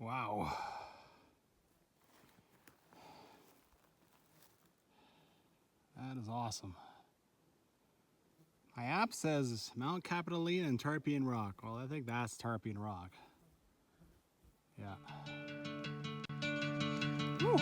Wow. That is awesome. My app says Mount Capitoline and Tarpeian Rock. Well, I think that's Tarpeian Rock. Yeah. Woo.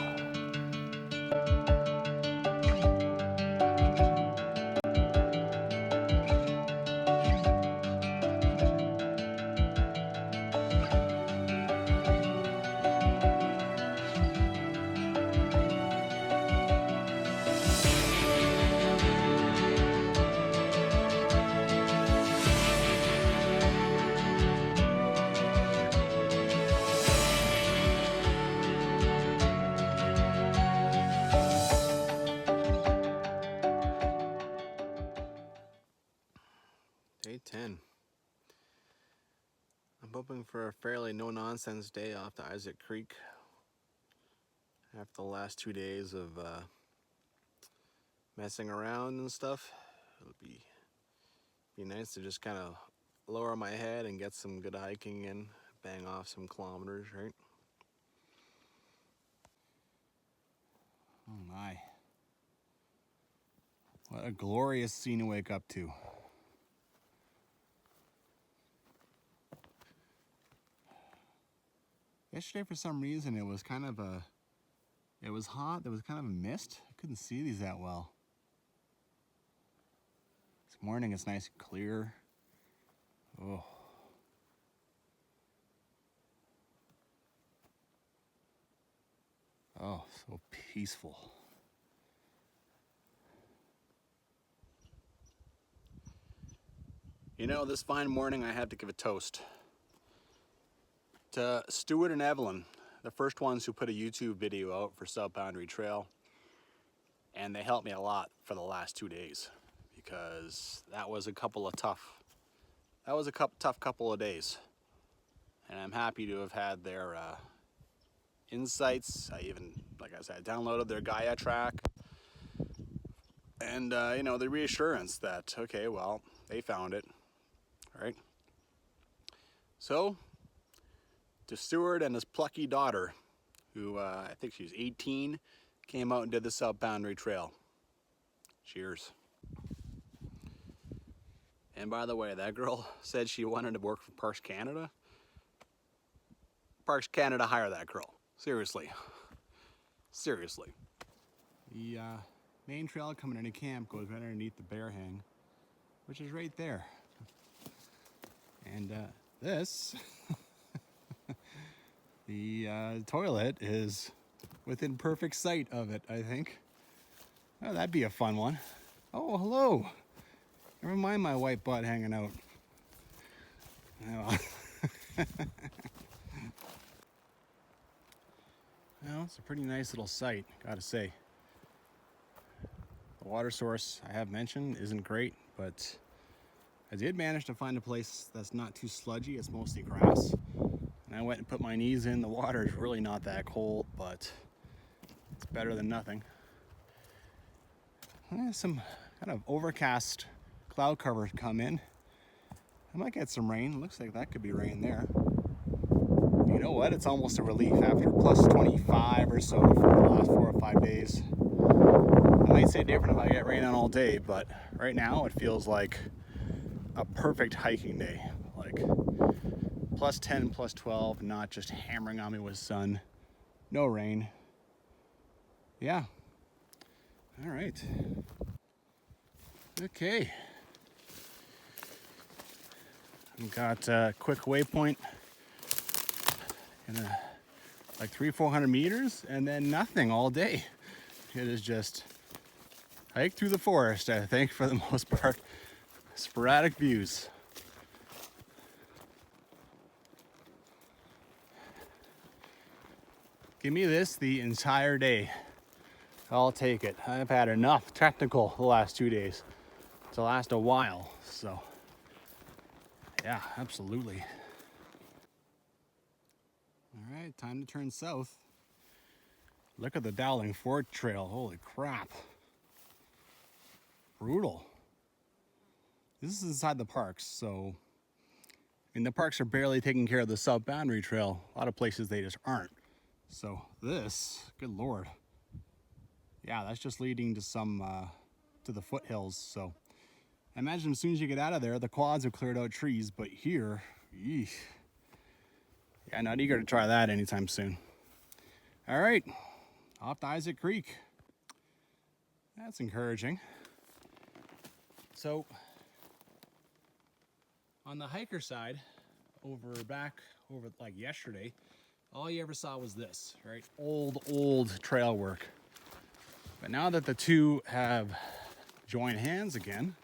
Day 10. I'm hoping for a fairly no-nonsense day off the Isaac Creek after the last 2 days of messing around and stuff. It'll be nice to just kind of lower my head and get some good hiking in, bang off some kilometers, right? Oh my. What a glorious scene to wake up to. Yesterday, for some reason, it was hot. There was kind of a mist. I couldn't see these that well. This morning, it's nice and clear. Oh. Oh, so peaceful. You know, this fine morning, I had to give a toast to Stuart and Evelyn, the first ones who put a YouTube video out for South Boundary Trail, and they helped me a lot for the last 2 days because that was a tough couple of days, and I'm happy to have had their insights. I even, like I said, downloaded their Gaia track, and you know, the reassurance that okay, well, they found it, all right. So, to Stuart and his plucky daughter, who I think she's 18, came out and did the South Boundary Trail. Cheers. And by the way, that girl said she wanted to work for Parks Canada. Parks Canada, hire that girl. Seriously. Seriously. The main trail coming into camp goes right underneath the bear hang, which is right there. And this... The toilet is within perfect sight of it, I think. Oh, that'd be a fun one. Oh, hello. Never mind my white butt hanging out. Oh. Well, it's a pretty nice little site, gotta say. The water source, I have mentioned, isn't great, but I did manage to find a place that's not too sludgy. It's mostly grass. And I went and put my knees in. The water is really not that cold, but it's better than nothing. Some kind of overcast cloud cover come in. I might get some rain. Looks like that could be rain there. You know what? It's almost a relief after plus 25 or so for the last 4 or 5 days. I might say different if I get rain on all day, but right now it feels like a perfect hiking day. Like plus 10, plus 12, not just hammering on me with sun. No rain. Yeah. All right. Okay. I've got a quick waypoint in like 300-400 meters and then nothing all day. It is just hike through the forest, I think, for the most part. Sporadic views. Give me this the entire day. I'll take it. I've had enough technical the last 2 days to last a while. So, yeah, absolutely. All right, time to turn south. Look at the Dowling Fort Trail. Holy crap. Brutal. This is inside the parks, so mean, the parks are barely taking care of the sub-boundary trail. A lot of places they just aren't. So this, good Lord. Yeah, that's just leading to some, to the foothills. So I imagine as soon as you get out of there, the quads have cleared out trees, but here, eesh. Yeah, not eager to try that anytime soon. All right, off to Isaac Creek. That's encouraging. So on the hiker side, back over like yesterday, all you ever saw was this, right? Old trail work. But now that the two have joined hands again,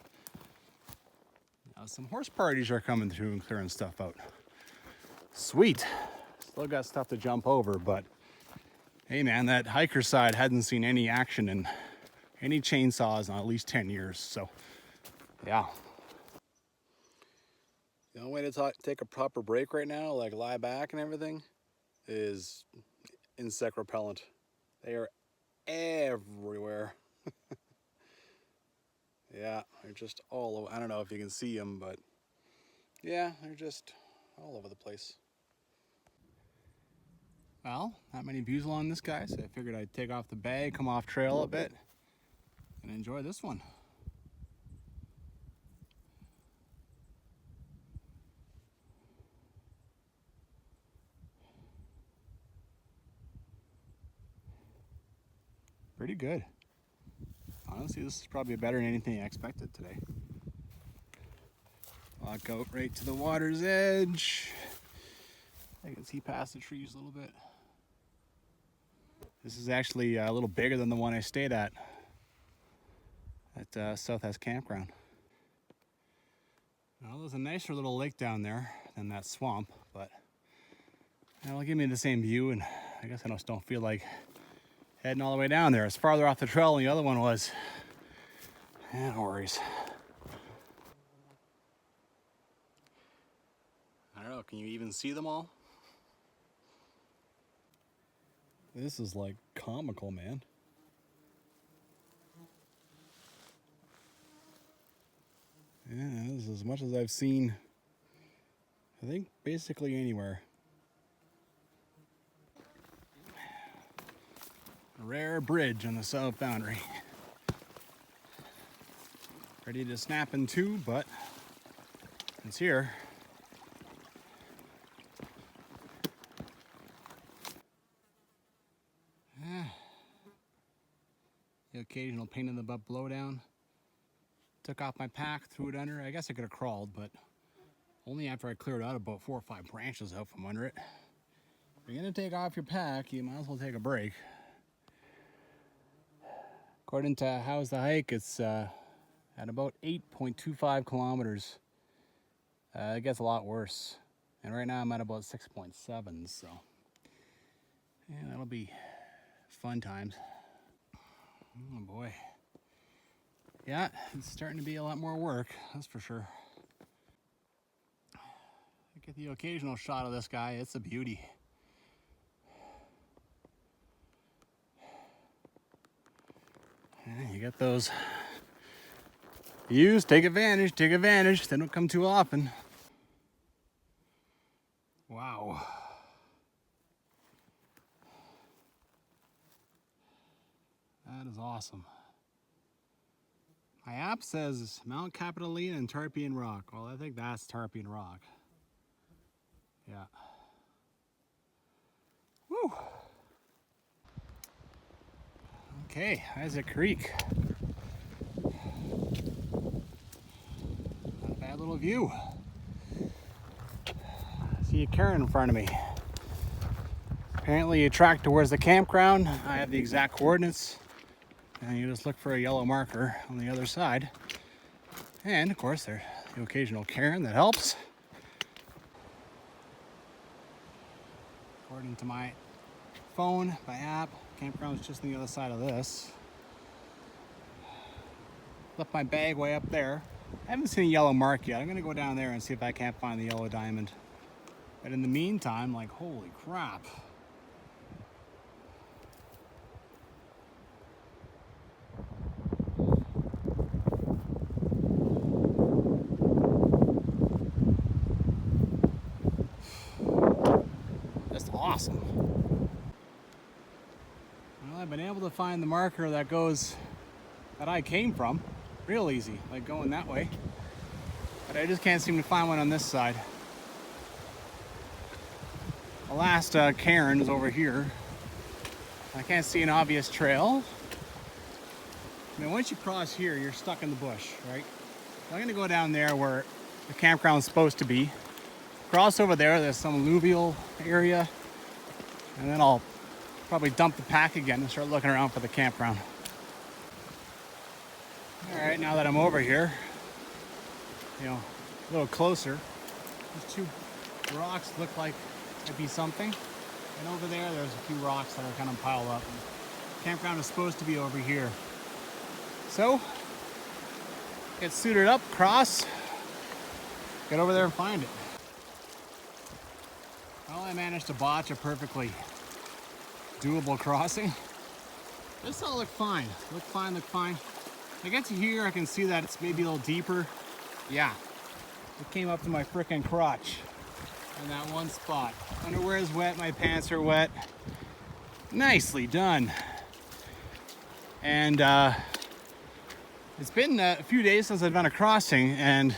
now some horse parties are coming through and clearing stuff out. Sweet. Still got stuff to jump over, but hey man, that hiker side hadn't seen any action in any chainsaws in at least 10 years, so yeah. The only way to take a proper break right now, like lie back and everything, is insect repellent. They are everywhere. Yeah, they're just all over. I don't know if you can see them, but yeah, they're just all over the place. Well, not many views along this guy, so I figured I'd take off the bag, come off trail a bit, and enjoy this one. Pretty good. Honestly, this is probably better than anything I expected today. Walk out right to the water's edge. I can see past the trees a little bit. This is actually a little bigger than the one I stayed at Southesk campground. Well, there's a nicer little lake down there than that swamp, but it'll give me the same view, and I guess I just don't feel like heading all the way down there. It's farther off the trail than the other one was. Yeah, no worries. I don't know, can you even see them all? This is like comical, man. Yeah, this is as much as I've seen, I think, basically anywhere. A rare bridge on the south boundary. Ready to snap in two, but it's here. The occasional pain in the butt blowdown. Took off my pack, threw it under. I guess I could have crawled, but only after I cleared out about 4 or 5 branches out from under it. If you're gonna take off your pack, you might as well take a break. According to How's the Hike, it's at about 8.25 kilometers. It gets a lot worse. And right now I'm at about 6.7, so yeah, that'll be fun times. Oh boy. Yeah, it's starting to be a lot more work, that's for sure. I get the occasional shot of this guy, it's a beauty. Yeah, you get those views, take advantage, they don't come too often. Wow. That is awesome. My app says Mount Capitoline and Tarpeian Rock. Well, I think that's Tarpeian Rock. Yeah. Woo! Okay, Isaac Creek. Not a bad little view. See a cairn in front of me. Apparently you track towards the campground. I have the exact coordinates. And you just look for a yellow marker on the other side. And of course there's the occasional cairn that helps. According to my phone, my app, campground's just on the other side of this. Left my bag way up there. I haven't seen a yellow mark yet. I'm gonna go down there and see if I can't find the yellow diamond. But in the meantime, like, holy crap. Just awesome. Well, I've been able to find the marker that I came from real easy, like going that way. But I just can't seem to find one on this side. The last cairn is over here. I can't see an obvious trail. I mean, once you cross here, you're stuck in the bush, right? So I'm gonna go down there where the campground's supposed to be. Cross over there, there's some alluvial area. And then I'll probably dump the pack again and start looking around for the campground. All right, now that I'm over here, you know, a little closer, these two rocks look like it'd be something. And over there, there's a few rocks that are kind of piled up. The campground is supposed to be over here. So, get suited up, cross, get over there and find it. Well, I managed to botch a perfectly doable crossing. This all looked fine. Looked fine. I get to here, I can see that it's maybe a little deeper. Yeah, it came up to my frickin' crotch in that one spot. Underwear is wet, my pants are wet. Nicely done. And it's been a few days since I've done a crossing, and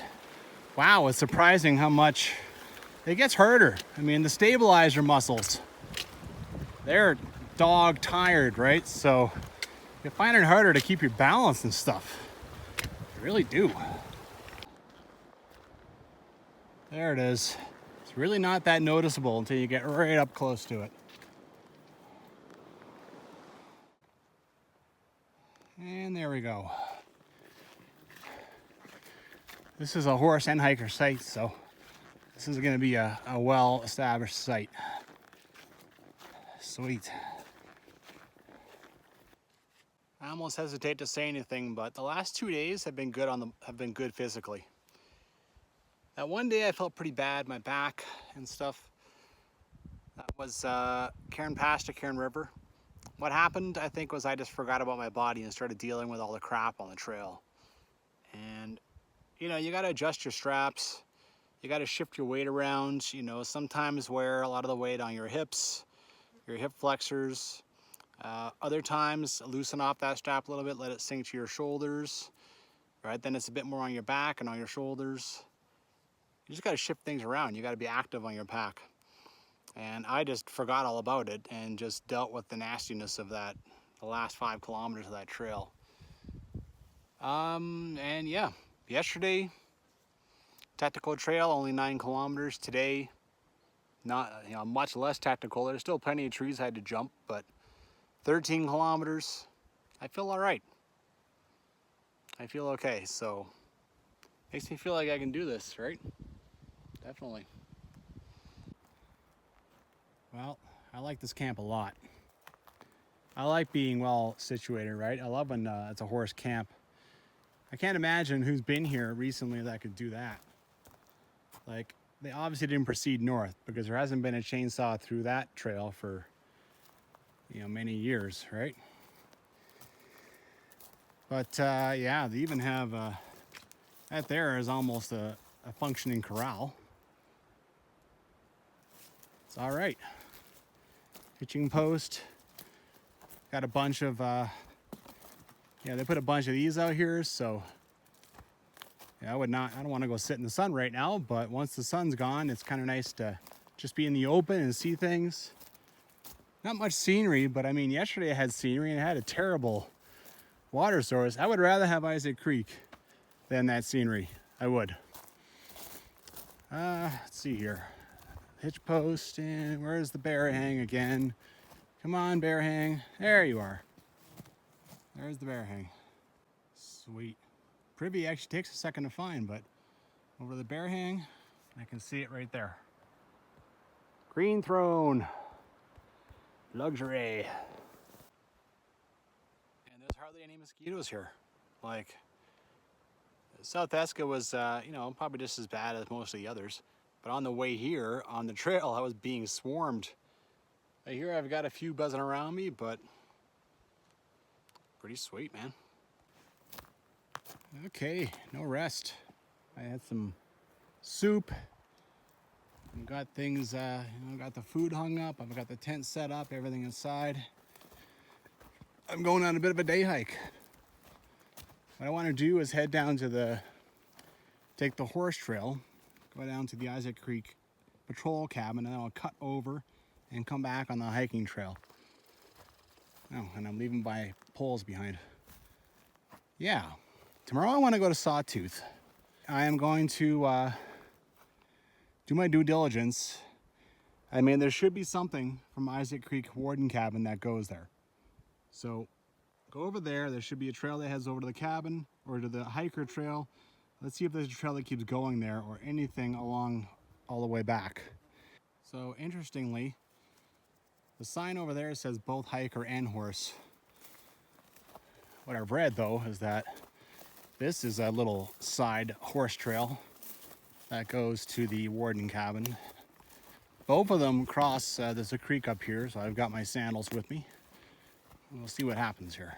wow, it's surprising how much it gets harder. I mean, the stabilizer muscles, they're dog tired, right? So you find it harder to keep your balance and stuff. You really do. There it is. It's really not that noticeable until you get right up close to it. And there we go. This is a horse and hiker site, so this is going to be a well-established site. Sweet. I almost hesitate to say anything, but the last 2 days have been good physically. That one day I felt pretty bad, my back and stuff. That was Cairn Pass to Cairn River. What happened, I think, was I just forgot about my body and started dealing with all the crap on the trail. And you know, you got to adjust your straps. You got to shift your weight around. You know, sometimes wear a lot of the weight on your hips, your hip flexors. Other times, loosen off that strap a little bit, let it sink to your shoulders. Right, then it's a bit more on your back and on your shoulders. You just got to shift things around. You got to be active on your pack. And I just forgot all about it and just dealt with the nastiness of that, the last 5 kilometers of that trail. And yeah, yesterday, technical trail, only 9 kilometers. Today, not, you know, much less technical. There's still plenty of trees I had to jump, but 13 kilometers, I feel all right. I feel okay, so makes me feel like I can do this, right? Definitely. Well, I like this camp a lot. I like being well situated, right? I love when it's a horse camp. I can't imagine who's been here recently that could do that. Like, they obviously didn't proceed north because there hasn't been a chainsaw through that trail for, you know, many years, right? But yeah, they even have that there is almost a functioning corral. It's all right. Hitching post. Got a bunch of yeah, they put a bunch of these out here, so yeah, I don't want to go sit in the sun right now, but once the sun's gone, it's kind of nice to just be in the open and see things. Not much scenery, but I mean, yesterday I had scenery and I had a terrible water source. I would rather have Isaac Creek than that scenery. I would. Let's see here. Hitch post, and where's the bear hang again? Come on, bear hang. There you are. There's the bear hang. Sweet. Privy actually takes a second to find, but over the bear hang, I can see it right there. Green throne. Luxury. And there's hardly any mosquitoes here. Like, Southesk was, you know, probably just as bad as most of the others. But on the way here, on the trail, I was being swarmed. Here I've got a few buzzing around me, but pretty sweet, man. Okay, no rest. I had some soup, I've got things, got the food hung up. I've got the tent set up, everything inside. I'm going on a bit of a day hike. What I want to do is head down to take the horse trail, go down to the Isaac Creek patrol cabin, and then I'll cut over and come back on the hiking trail. Oh, and I'm leaving my poles behind. Yeah, tomorrow I want to go to Sawtooth. I am going to do my due diligence. I mean, there should be something from Isaac Creek Warden cabin that goes there. So go over there. There should be a trail that heads over to the cabin or to the hiker trail. Let's see if there's a trail that keeps going there or anything along all the way back. So interestingly, the sign over there says both hiker and horse. What I've read though is that this is a little side horse trail that goes to the Warden cabin. Both of them cross, there's a creek up here, so I've got my sandals with me. We'll see what happens here.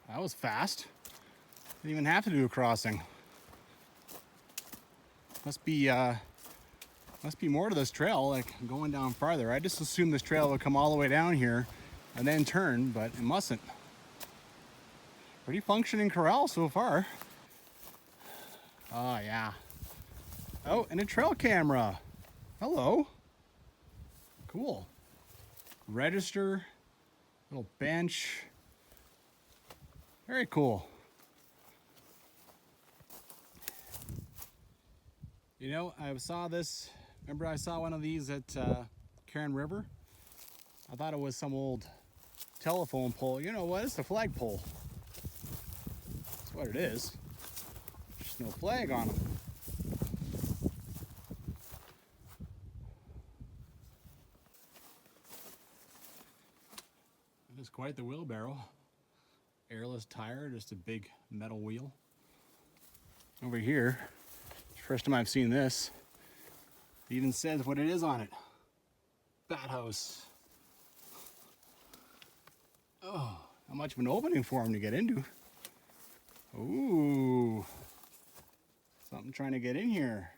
That was fast. Didn't even have to do a crossing. Must be more to this trail, like going down farther. I just assumed this trail would come all the way down here and then turn, but it mustn't. Pretty functioning corral so far. Oh yeah. Oh, and a trail camera. Hello. Cool. Register, little bench. Very cool. You know, I saw this, remember I saw one of these at Cairn River? I thought it was some old telephone pole. You know what? It's a flagpole. That's what it is. There's no flag on them. It is quite the wheelbarrow. Airless tire, just a big metal wheel. Over here, first time I've seen this. It even says what it is on it. Bat house. Oh, how much of an opening for him to get into. Ooh, something trying to get in here.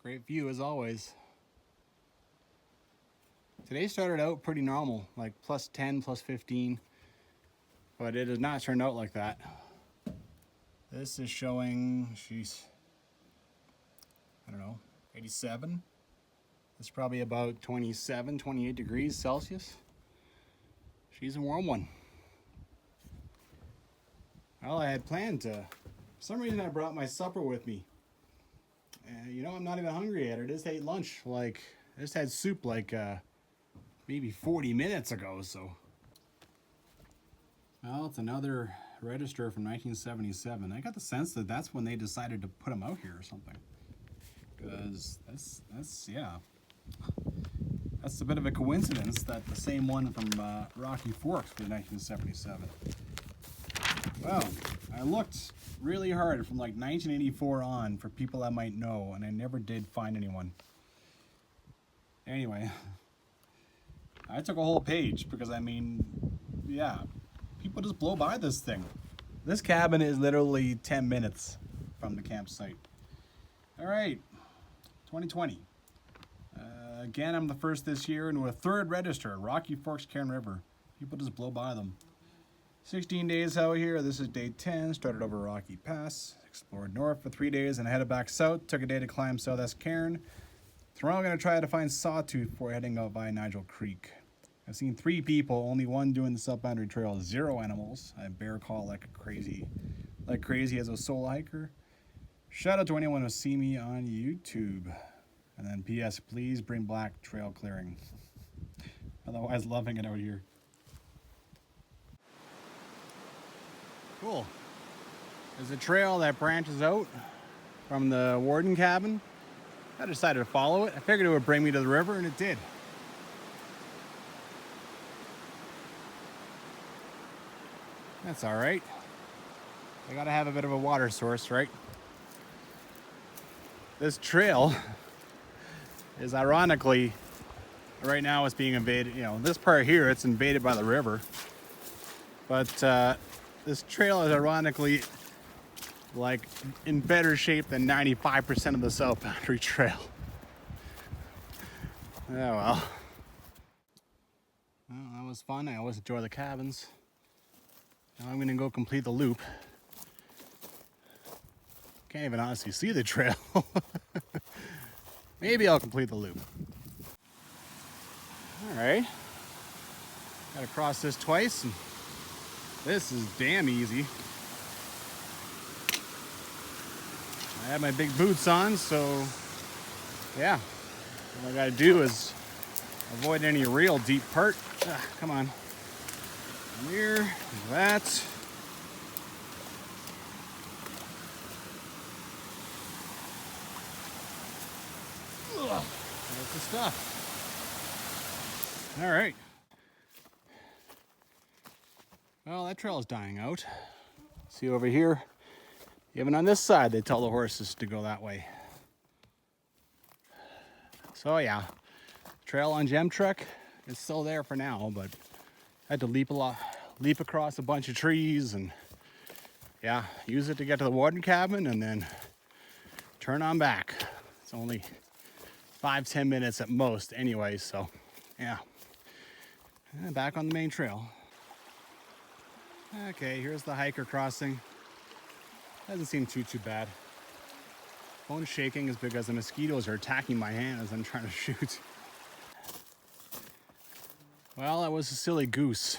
Great view as always. Today started out pretty normal, like plus 10, plus 15, but it has not turned out like that. This is showing, she's, I don't know, 87. It's probably about 27, 28 degrees Celsius. She's a warm one. Well, I had planned to, for some reason I brought my supper with me. And you know, I'm not even hungry yet. I just ate lunch, like, I just had soup like maybe 40 minutes ago, so. Well, it's another register from 1977. I got the sense that that's when they decided to put them out here or something. Because that's yeah. That's a bit of a coincidence that the same one from Rocky Forks was 1977. Well, I looked really hard from like 1984 on for people I might know, and I never did find anyone. Anyway, I took a whole page because, I mean, yeah, people just blow by this thing. This cabin is literally 10 minutes from the campsite. All right, 2020. Again, I'm the first this year into a third register, Rocky Forks, Cairn River. People just blow by them. 16 days out here. This is day 10. Started over Rocky Pass, explored north for 3 days, and headed back south. Took a day to climb Southesk Cairn. Tomorrow I'm going to try to find Sawtooth before heading out by Nigel Creek. I've seen 3 people, only one doing the South-Boundary Trail, 0 animals. I bear call like crazy as a solo hiker. Shout out to anyone who see me on YouTube. And then P.S. please bring black trail clearing. Otherwise, loving it out here. Cool. There's a trail that branches out from the Warden cabin. I decided to follow it. I figured it would bring me to the river, and it did. That's all right. I gotta have a bit of a water source, right? This trail is ironically, right now it's being invaded, you know, this part here, it's invaded by the river. But this trail is ironically like in better shape than 95% of the South Boundary Trail. Oh well. Well, that was fun. I always enjoy the cabins. Now I'm gonna go complete the loop. Can't even honestly see the trail. Maybe I'll complete the loop. All right. Gotta cross this twice, and this is damn easy. I have my big boots on, so yeah. All I gotta do is avoid any real deep part. Come on. Here, that. That's the stuff. All right. Well, that trail is dying out. See over here, even on this side, they tell the horses to go that way. So yeah, trail on Gem Trek is still there for now, but I had to leap across a bunch of trees and yeah, use it to get to the warden cabin and then turn on back. It's only 5-10 minutes at most anyway, so yeah. And back on the main trail. Okay, here's the hiker crossing. Doesn't seem too bad. Phone shaking is because the mosquitoes are attacking my hand as I'm trying to shoot. Well, that was a silly goose.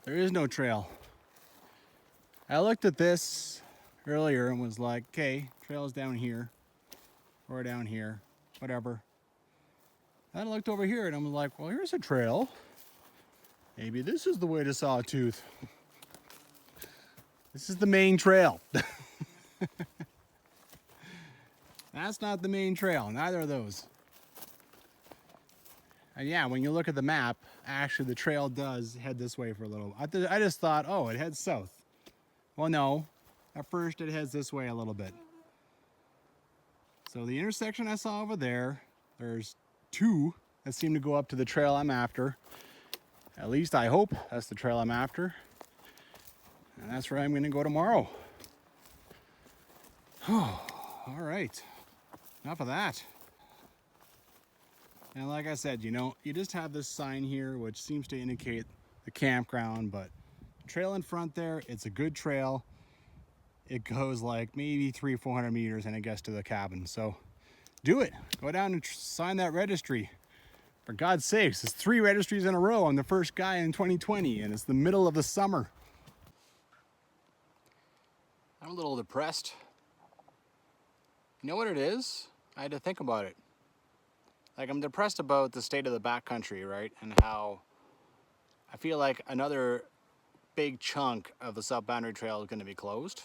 There is no trail. I looked at this earlier and was like, okay, trail's down here or down here, whatever. Then I looked over here and I was like, well, here's a trail. Maybe this is the way to Sawtooth. This is the main trail. That's not the main trail, neither of those. And yeah, when you look at the map, actually the trail does head this way for a little. I just thought, oh, it heads south. Well, no. At first it heads this way a little bit. So the intersection I saw over there, there's two that seem to go up to the trail I'm after. At least I hope that's the trail I'm after. And that's where I'm gonna go tomorrow. Oh, all right. Enough of that. And like I said, you know, you just have this sign here which seems to indicate the campground, but trail in front there, it's a good trail. It goes like maybe 300-400 meters and it gets to the cabin. So do it. Go down and sign that registry. For God's sakes, it's 3 registries in a row. I'm the first guy in 2020 and it's the middle of the summer. I'm a little depressed. You know what it is? I had to think about it. Like, I'm depressed about the state of the backcountry, right? And how I feel like another big chunk of the South Boundary Trail is going to be closed.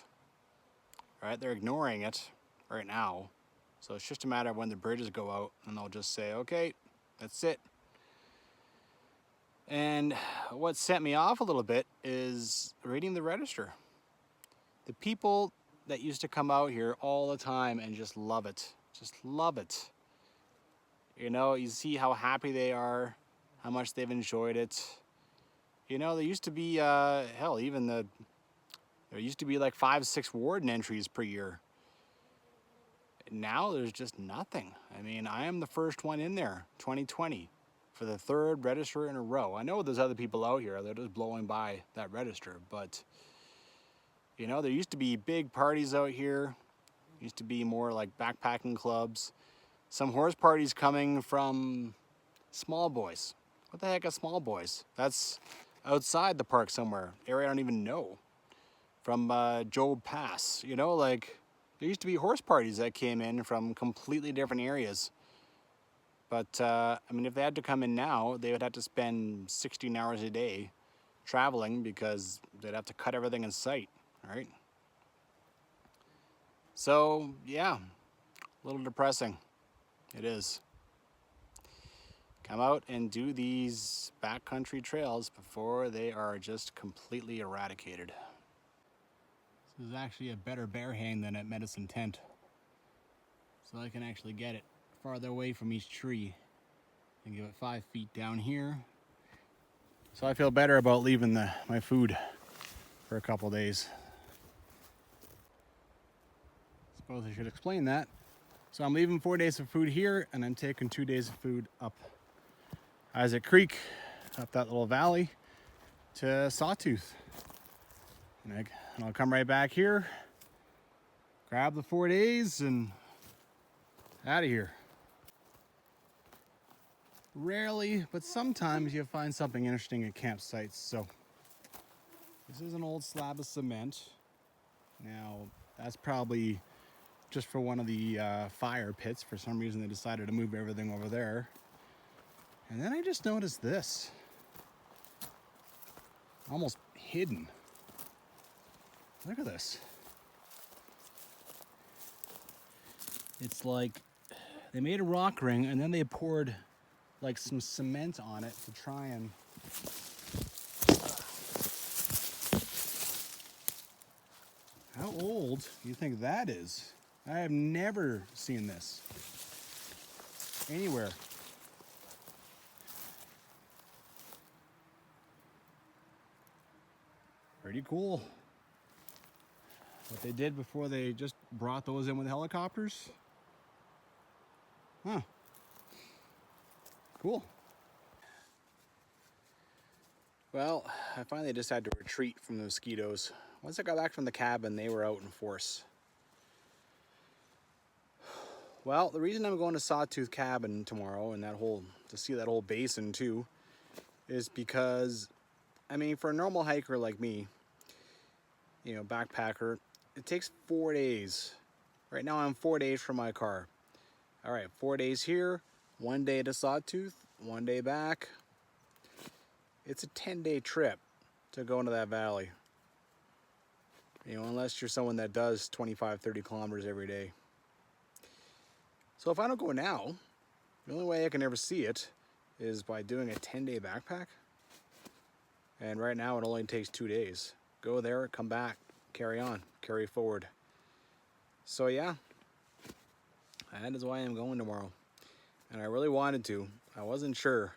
Right? They're ignoring it right now. So it's just a matter of when the bridges go out and they'll just say, okay, that's it. And what set me off a little bit is reading the register. The people that used to come out here all the time and just love it. Just love it. You know, you see how happy they are, how much they've enjoyed it. You know, there used to be, hell, even there used to be like 5-6 warden entries per year. Now there's just nothing. I mean, I am the first one in there, 2020, for the 3rd register in a row. I know there's other people out here, they're just blowing by that register, but you know, there used to be big parties out here. Used to be more like backpacking clubs. Some horse parties coming from Small Boys. What the heck are Small Boys? That's outside the park somewhere, area I don't even know. From Job Pass, you know, like there used to be horse parties that came in from completely different areas. But I mean, if they had to come in now, they would have to spend 16 hours a day traveling because they'd have to cut everything in sight, right? So yeah, a little depressing. It is. Come out and do these backcountry trails before they are just completely eradicated. This is actually a better bear hang than at Medicine Tent. So I can actually get it farther away from each tree and give it 5 feet down here. So I feel better about leaving my food for a couple days. Suppose I should explain that. So I'm leaving 4 days of food here, and I'm taking 2 days of food up Isaac Creek, up that little valley to Sawtooth. And I'll come right back here, grab the 4 days, and out of here. Rarely, but sometimes you find something interesting at campsites. So this is an old slab of cement. Now that's probably just for one of the fire pits. For some reason they decided to move everything over there. And then I just noticed this. Almost hidden. Look at this. It's like they made a rock ring and then they poured like some cement on it to try and how old do you think that is? I have never seen this anywhere. Pretty cool. What they did before they just brought those in with helicopters. Huh. Cool. Well, I finally just had to retreat from the mosquitoes. Once I got back from the cabin, they were out in force. Well, the reason I'm going to Sawtooth Cabin tomorrow and to see that whole basin too, is because, I mean, for a normal hiker like me, you know, backpacker, it takes 4 days. Right now I'm 4 days from my car. All right, 4 days here, 1 day to Sawtooth, 1 day back. It's a 10-day trip to go into that valley. You know, unless you're someone that does 25, 30 kilometers every day. So if I don't go now, the only way I can ever see it is by doing a 10-day backpack. And right now it only takes 2 days. Go there, come back, carry on, carry forward. So yeah, that is why I'm going tomorrow. And I really wanted to. I wasn't sure.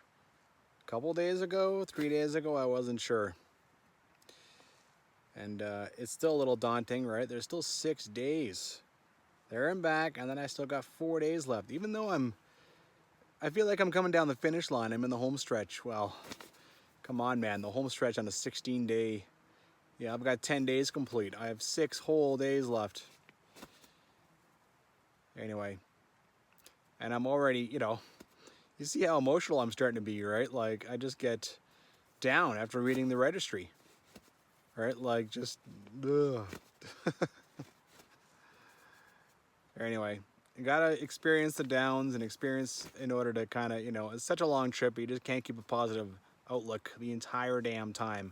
A couple days ago, 3 days ago, I wasn't sure. And it's still a little daunting, right? There's still 6 days there and back, and then I still got 4 days left. Even though I feel like I'm coming down the finish line. I'm in the home stretch. Well, come on, man. The home stretch on a 16-day. Yeah, I've got 10 days complete. I have 6 whole days left. Anyway, and I'm already, you know, you see how emotional I'm starting to be, right? Like, I just get down after reading the registry, right? Like, just, ugh. Anyway, you gotta experience the downs and experience in order to kind of, you know, it's such a long trip, you just can't keep a positive outlook the entire damn time.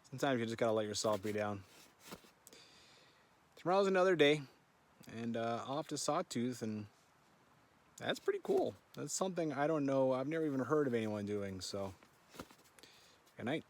Sometimes you just gotta let yourself be down. Tomorrow's another day, and off to Sawtooth, and that's pretty cool. That's something I don't know, I've never even heard of anyone doing, so good night.